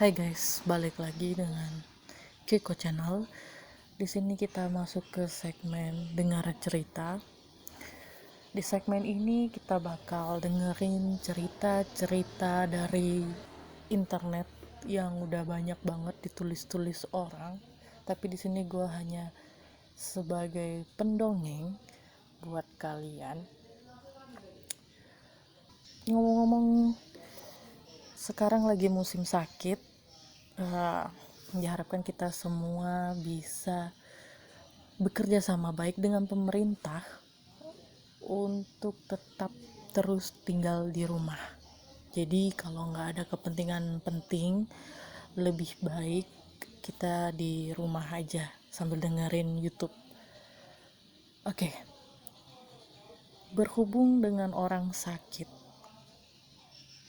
Hai guys, balik lagi dengan Kiko Channel. Di sini kita masuk ke segmen dengar cerita. Di segmen ini kita bakal dengerin cerita-cerita dari internet yang udah banyak banget ditulis-tulis orang. Tapi di sini gue hanya sebagai pendongeng buat kalian. Ngomong-ngomong, sekarang lagi musim sakit. Diharapkan kita semua bisa bekerja sama baik dengan pemerintah untuk tetap terus tinggal di rumah. Jadi kalau nggak ada kepentingan penting, lebih baik kita di rumah aja sambil dengerin YouTube. Oke. Berhubung dengan orang sakit,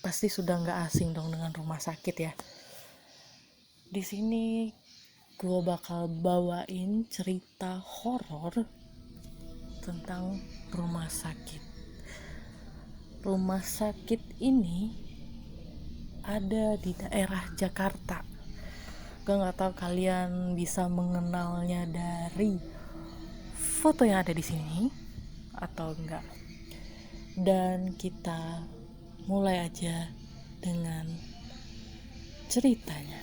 pasti sudah nggak asing dong dengan rumah sakit ya. Di sini gue bakal bawain cerita horor tentang rumah sakit. Rumah sakit ini ada di daerah Jakarta. Gue nggak tahu kalian bisa mengenalnya dari foto yang ada di sini atau enggak. Dan kita mulai aja dengan ceritanya.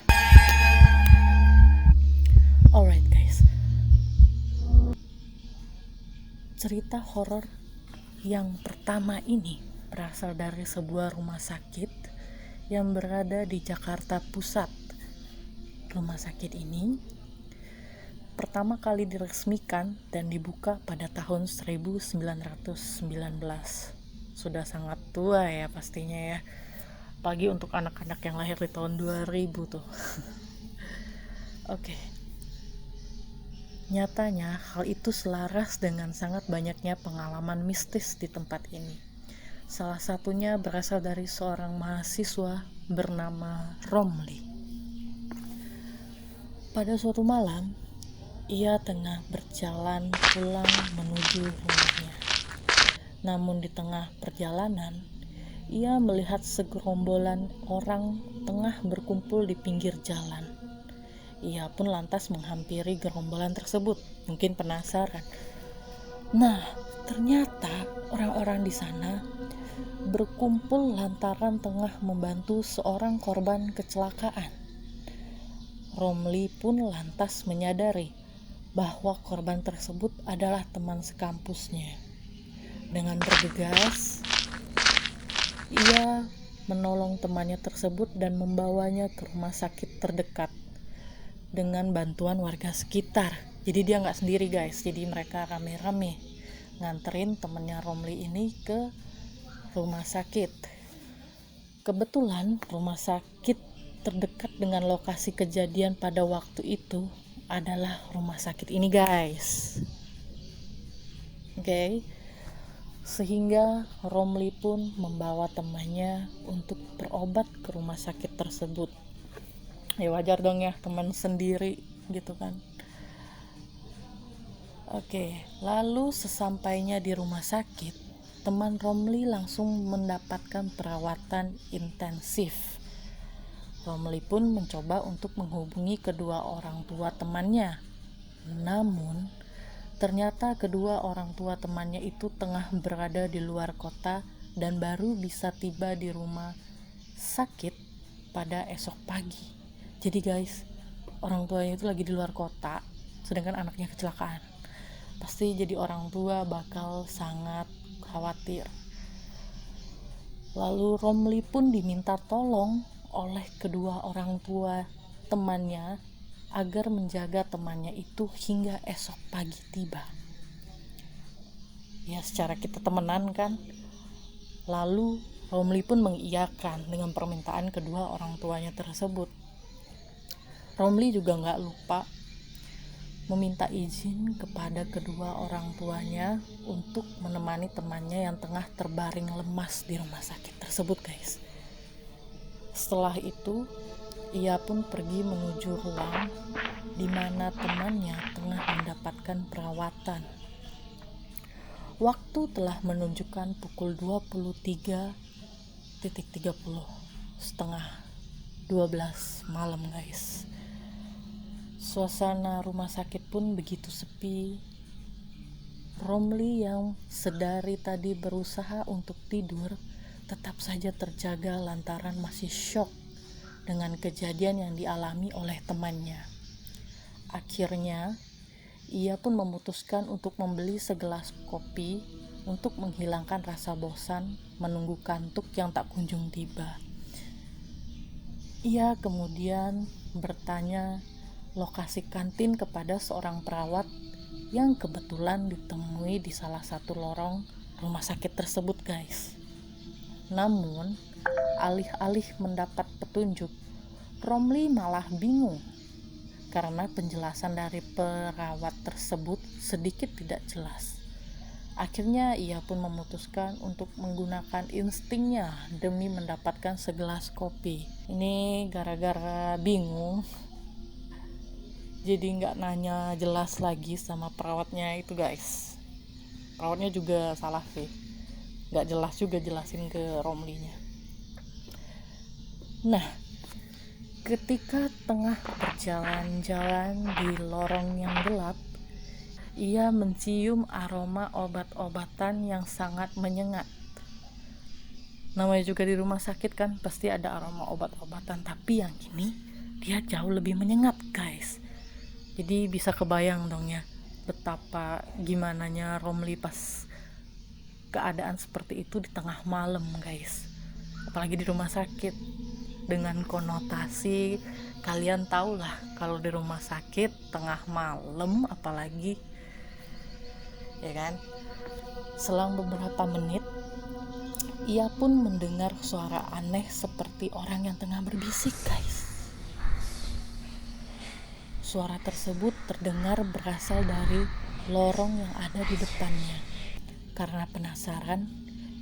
Alright guys, cerita horor yang pertama ini berasal dari sebuah rumah sakit yang berada di Jakarta Pusat. Rumah sakit ini pertama kali diresmikan dan dibuka pada tahun 1919. Sudah sangat tua ya pastinya ya. Apalagi untuk anak-anak yang lahir di tahun 2000 tuh. Oke. Nyatanya hal itu selaras dengan sangat banyaknya pengalaman mistis di tempat ini. Salah satunya berasal dari seorang mahasiswa bernama Romli. Pada suatu malam, ia tengah berjalan pulang menuju rumahnya. Namun di tengah perjalanan, ia melihat segerombolan orang tengah berkumpul di pinggir jalan. Ia pun lantas menghampiri gerombolan tersebut, mungkin penasaran. Nah, ternyata orang-orang di sana berkumpul lantaran tengah membantu seorang korban kecelakaan. Romli pun lantas menyadari bahwa korban tersebut adalah teman sekampusnya. Dengan bergegas, ia menolong temannya tersebut dan membawanya ke rumah sakit terdekat dengan bantuan warga sekitar. Jadi dia nggak sendiri guys, jadi mereka rame-rame nganterin temennya Romli ini ke rumah sakit. Kebetulan rumah sakit terdekat dengan lokasi kejadian pada waktu itu adalah rumah sakit ini guys. Oke. Sehingga Romli pun membawa temannya untuk berobat ke rumah sakit tersebut. Ya wajar dong ya, teman sendiri gitu kan. Oke, lalu sesampainya di rumah sakit, teman Romli langsung mendapatkan perawatan intensif. Romli pun mencoba untuk menghubungi kedua orang tua temannya. Namun, ternyata kedua orang tua temannya itu tengah berada di luar kota dan baru bisa tiba di rumah sakit pada esok pagi. Jadi guys, orang tuanya itu lagi di luar kota, sedangkan anaknya kecelakaan. Pasti jadi orang tua bakal sangat khawatir. Lalu Romli pun diminta tolong oleh kedua orang tua temannya agar menjaga temannya itu hingga esok pagi tiba. Ya secara kita temenan kan. Lalu Romli pun mengiyakan dengan permintaan kedua orang tuanya tersebut. Romli juga gak lupa meminta izin kepada kedua orang tuanya untuk menemani temannya yang tengah terbaring lemas di rumah sakit tersebut guys. Setelah itu ia pun pergi menuju ruang di mana temannya tengah mendapatkan perawatan. Waktu telah menunjukkan pukul 23.30 setengah 12 malam guys. Suasana rumah sakit pun begitu sepi. Romli yang sedari tadi berusaha untuk tidur tetap saja terjaga lantaran masih syok dengan kejadian yang dialami oleh temannya. Akhirnya, ia pun memutuskan untuk membeli segelas kopi untuk menghilangkan rasa bosan menunggu kantuk yang tak kunjung tiba. Ia kemudian bertanya lokasi kantin kepada seorang perawat yang kebetulan ditemui di salah satu lorong rumah sakit tersebut guys. Namun, alih-alih mendapat petunjuk, Romli malah bingung karena penjelasan dari perawat tersebut sedikit tidak jelas. Akhirnya ia pun memutuskan untuk menggunakan instingnya demi mendapatkan segelas kopi. Ini gara-gara bingung, jadi nggak nanya jelas lagi sama perawatnya itu guys. Perawatnya juga salah sih, nggak jelas juga jelasin ke Romlinya. Nah, ketika tengah berjalan-jalan di lorong yang gelap, ia mencium aroma obat-obatan yang sangat menyengat. Namanya juga di rumah sakit kan pasti ada aroma obat-obatan, tapi yang ini dia jauh lebih menyengat guys. Jadi bisa kebayang dong ya betapa gimananya Romli pas keadaan seperti itu di tengah malam guys. Apalagi di rumah sakit dengan konotasi kalian tahu lah, kalau di rumah sakit tengah malam apalagi, ya kan. Selang beberapa menit ia pun mendengar suara aneh seperti orang yang tengah berbisik guys. Suara tersebut terdengar berasal dari lorong yang ada di depannya. Karena penasaran,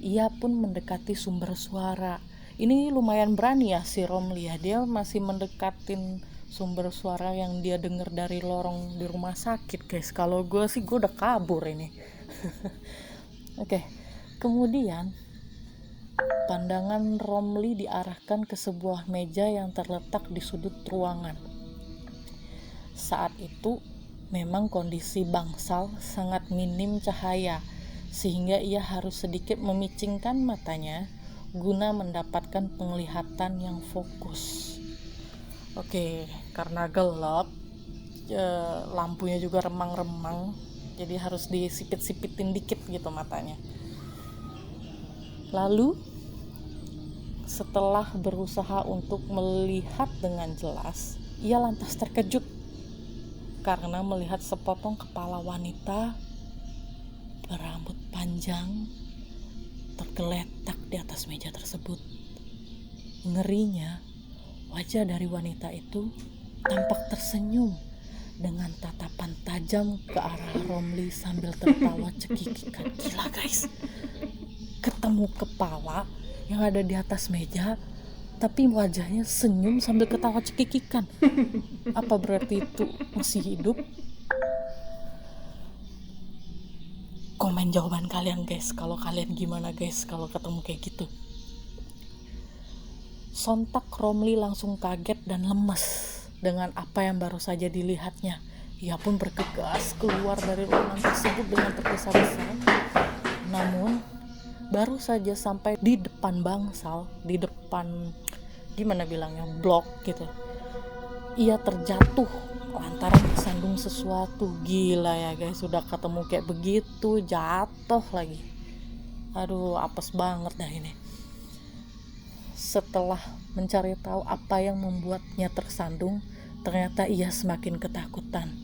ia pun mendekati sumber suara. Ini lumayan berani ya si Romli ya, dia masih mendekatin sumber suara yang dia dengar dari lorong di rumah sakit guys. Kalau gue sih gue udah kabur ini. Oke, kemudian pandangan Romli diarahkan ke sebuah meja yang terletak di sudut ruangan. Saat itu memang kondisi bangsal sangat minim cahaya, sehingga ia harus sedikit memicingkan matanya guna mendapatkan penglihatan yang fokus. Oke, karena gelap, lampunya juga remang-remang, jadi harus disipit-sipitin dikit gitu matanya. Lalu setelah berusaha untuk melihat dengan jelas, ia lantas terkejut karena melihat sepotong kepala wanita berambut panjang tergeletak di atas meja tersebut. Ngerinya, wajah dari wanita itu tampak tersenyum dengan tatapan tajam ke arah Romli sambil tertawa cekikikan. Gila guys, ketemu kepala yang ada di atas meja tapi wajahnya senyum sambil ketawa cekikikan. Apa berarti itu masih hidup? Komen jawaban kalian guys, kalau kalian gimana guys kalau ketemu kayak gitu. Sontak Romli langsung kaget dan lemes dengan apa yang baru saja dilihatnya. Ia pun bergegas keluar dari ruangan tersebut dengan tergesa-gesa. Namun baru saja sampai di depan bangsal, di depan gimana bilangnya, blok gitu, ia terjatuh lantaran tersandung sesuatu. Gila ya guys, sudah ketemu kayak begitu jatuh lagi. Aduh, apes banget dah ini. Setelah mencari tahu apa yang membuatnya tersandung, ternyata ia semakin ketakutan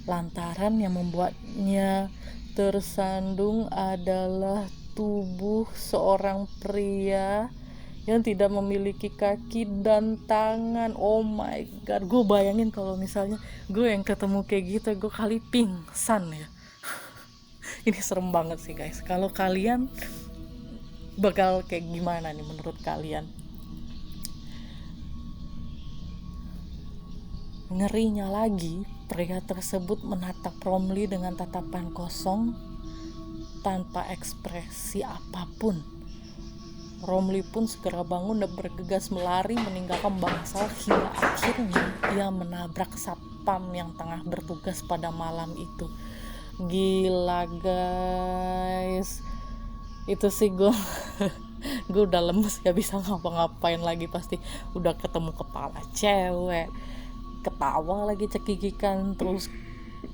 lantaran yang membuatnya tersandung adalah tubuh seorang pria yang tidak memiliki kaki dan tangan. Oh my god, gue bayangin kalau misalnya gue yang ketemu kayak gitu, gue kali pingsan ya. Ini serem banget sih guys. Kalau kalian bakal kayak gimana nih menurut kalian? Ngerinya lagi, pria tersebut menatap Romli dengan tatapan kosong tanpa ekspresi apapun. Romli pun segera bangun dan bergegas melari meninggalkan bangsal hingga akhirnya ia menabrak satpam yang tengah bertugas pada malam itu. Gila guys, itu sih gue gue udah lemes, gak bisa ngapa-ngapain lagi. Pasti udah ketemu kepala cewek, ketawa lagi cekikikan, terus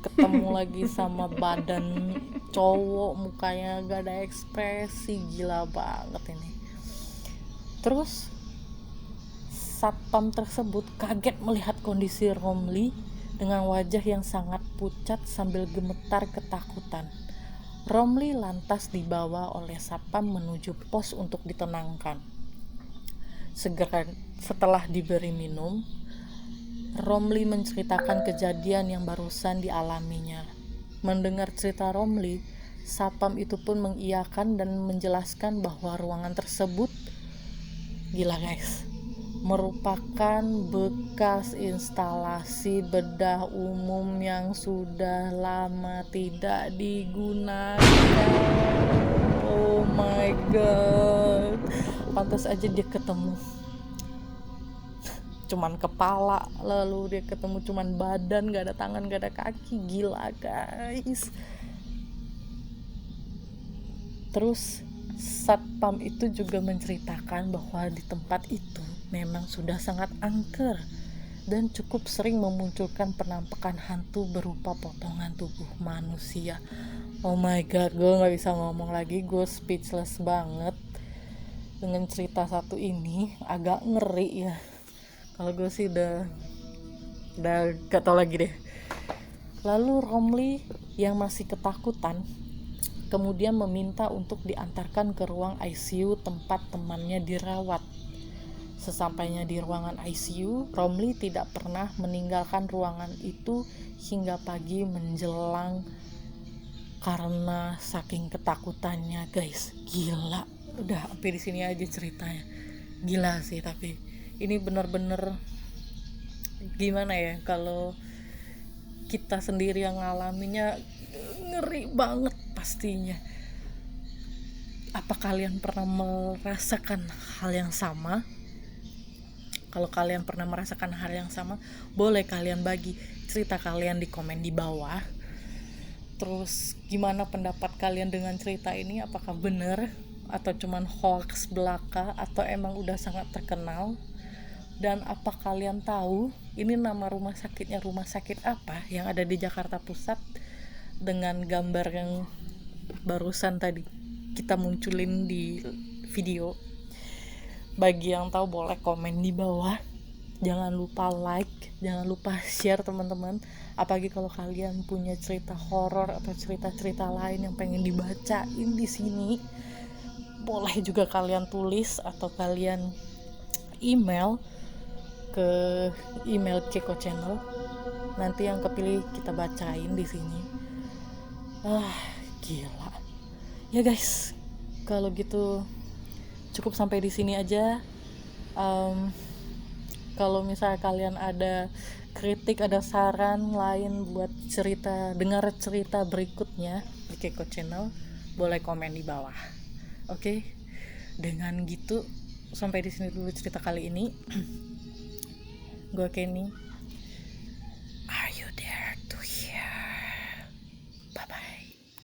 ketemu lagi sama badan cowok, mukanya gak ada ekspresi. Gila banget ini. Terus satpam tersebut kaget melihat kondisi Romli dengan wajah yang sangat pucat sambil gemetar ketakutan. Romli lantas dibawa oleh satpam menuju pos untuk ditenangkan. Segera setelah diberi minum, Romli menceritakan kejadian yang barusan dialaminya. Mendengar cerita Romli, satpam itu pun mengiyakan dan menjelaskan bahwa ruangan tersebut, gila guys, merupakan bekas instalasi bedah umum yang sudah lama tidak digunakan. Oh my god, pantas aja dia ketemu cuman kepala, lalu dia ketemu cuman badan, gak ada tangan, gak ada kaki. Gila guys. Terus satpam itu juga menceritakan bahwa di tempat itu memang sudah sangat angker dan cukup sering memunculkan penampakan hantu berupa potongan tubuh manusia. Oh my god, gue gak bisa ngomong lagi, gue speechless banget dengan cerita satu ini. Agak ngeri ya. Kalau gue sih udah gak tau lagi deh. Lalu Romli yang masih ketakutan kemudian meminta untuk diantarkan ke ruang ICU tempat temannya dirawat. Sesampainya di ruangan ICU, Romli tidak pernah meninggalkan ruangan itu hingga pagi menjelang karena saking ketakutannya guys. Gila, udah sampai di sini aja ceritanya. Gila sih, tapi ini bener-bener gimana ya, kalau kita sendiri yang ngalaminnya ngeri banget pastinya. Apa kalian pernah merasakan hal yang sama? Kalau kalian pernah merasakan hal yang sama, boleh kalian bagi cerita kalian di komen di bawah. Terus gimana pendapat kalian dengan cerita ini? Apakah benar atau cuman hoax belaka atau emang udah sangat terkenal? Dan apa kalian tahu ini nama rumah sakitnya rumah sakit apa yang ada di Jakarta Pusat dengan gambar yang barusan tadi kita munculin di video? Bagi yang tahu boleh komen di bawah. Jangan lupa like, jangan lupa share teman-teman. Apalagi kalau kalian punya cerita horor atau cerita-cerita lain yang pengen dibacain di sini, boleh juga kalian tulis atau kalian email ke email Keko Channel. Nanti yang kepilih kita bacain di sini. Gila. Ya guys, kalau gitu cukup sampai di sini aja. Kalau misalnya kalian ada kritik, ada saran lain buat dengar cerita berikutnya di Keko Channel, boleh komen di bawah. Oke. Dengan gitu sampai di sini dulu cerita kali ini. Gue Kenny